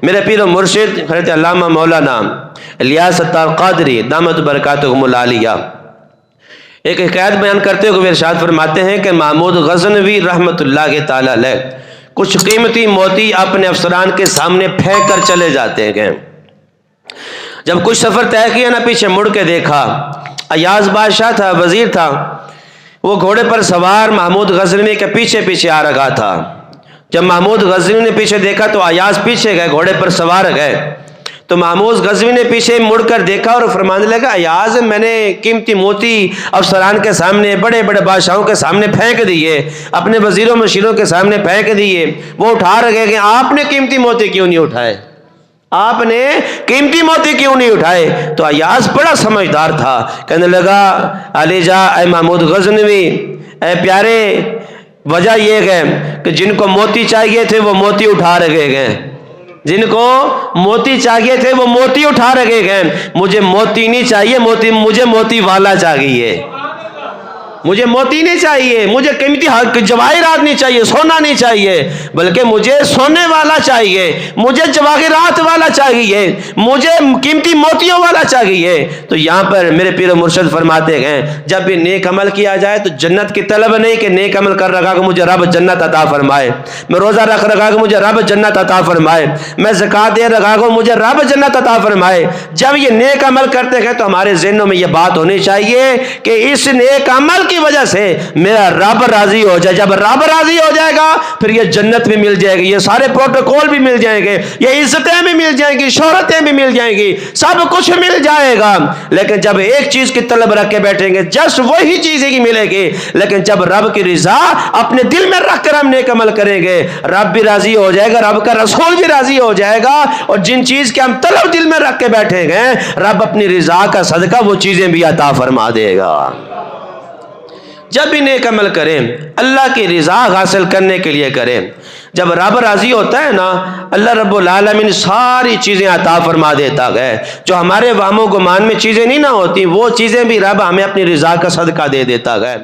میرے پیر و مرشد حضرت علامہ مولانا الیاس ستار قادری دامت برکاتہم العالیہ ایک حکایت بیان کرتے ہوئے ارشاد فرماتے ہیں کہ محمود غزنوی رحمۃ اللہ تعالی علیہ کچھ قیمتی موتی اپنے افسران کے سامنے پھینک کر چلے جاتے ہیں۔ جب کچھ سفر طے کیا نہ پیچھے مڑ کے دیکھا، ایاز بادشاہ تھا، وزیر تھا، وہ گھوڑے پر سوار محمود غزنوی کے پیچھے پیچھے آ رہا تھا۔ جب محمود غزنوی نے پیچھے دیکھا تو ایاز پیچھے گئے، گھوڑے پر سوار گئے، تو محمود غزنوی نے پیچھے مڑ کر دیکھا اور فرمانے لگا، ایاز میں نے قیمتی موتی افسران کے سامنے، بڑے بڑے بادشاہوں کے سامنے پھینک دیے، اپنے وزیروں مشیروں کے سامنے پھینک دیے، وہ اٹھا رہے کہ آپ نے قیمتی موتی کیوں نہیں اٹھائے، آپ نے قیمتی موتی کیوں نہیں اٹھائے؟ تو ایاز بڑا سمجھدار تھا، کہنے لگا، علی جا اے محمود غزنوی، اے پیارے، وجہ یہ ہے کہ جن کو موتی چاہیے تھے وہ موتی اٹھا رہے گئے، جن کو موتی چاہیے تھے وہ موتی اٹھا رہے گئے، مجھے موتی نہیں چاہیے، مجھے موتی والا چاہیے، مجھے موتی نہیں چاہیے، مجھے قیمتی جواہرات نہیں چاہیے، سونا نہیں چاہیے، بلکہ مجھے سونے والا چاہیے، مجھے جواہرات والا چاہیے، مجھے قیمتی موتیوں والا چاہیے۔ تو یہاں پر میرے پیر و مرشد فرماتے ہیں، جب بھی نیک عمل کیا جائے تو جنت کی طلب نہیں کہ نیک عمل کر رکھا کہ مجھے رب جنت عطا فرمائے، میں روزہ رکھ رکھا کہ مجھے رب جنت عطا فرمائے، میں زکوٰۃ دے رکھا کہ مجھے رب جنت عطا فرمائے۔ جب یہ نیک عمل کرتے ہیں تو ہمارے ذہنوں میں یہ بات ہونی چاہیے کہ اس نیک عمل کی وجہ سے میرا رب راضی ہو جائے، جب رب راضی ہو جائے گا پھر یہ جنت بھی مل جائے گی، یہ سارے پروٹوکول بھی مل جائیں گے، یہ عزتیں بھی مل جائیں گی، شہرتیں بھی مل جائیں گی، سب کچھ مل جائے گا۔ لیکن جب ایک چیز کی طلب رکھ کے بیٹھیں گے جس وہی چیز ہی ملے گی، لیکن جب رب کی رضا اپنے دل میں رکھ کر ہم نیک عمل کریں گے، رب بھی راضی ہو جائے گا، رب کا رسول بھی راضی ہو جائے گا، اور جن چیز کے ہم طلب دل میں رکھ کے بیٹھیں گے رب اپنی رضا کا صدقہ وہ چیزیں بھی عطا فرما دے گا۔ جب بھی نیک عمل کریں اللہ کی رضا حاصل کرنے کے لیے کریں، جب رب راضی ہوتا ہے نا اللہ رب العالمین ساری چیزیں عطا فرما دیتا ہے، جو ہمارے وہم و گمان میں چیزیں نہیں نہ ہوتی وہ چیزیں بھی رب ہمیں اپنی رضا کا صدقہ دے دیتا ہے۔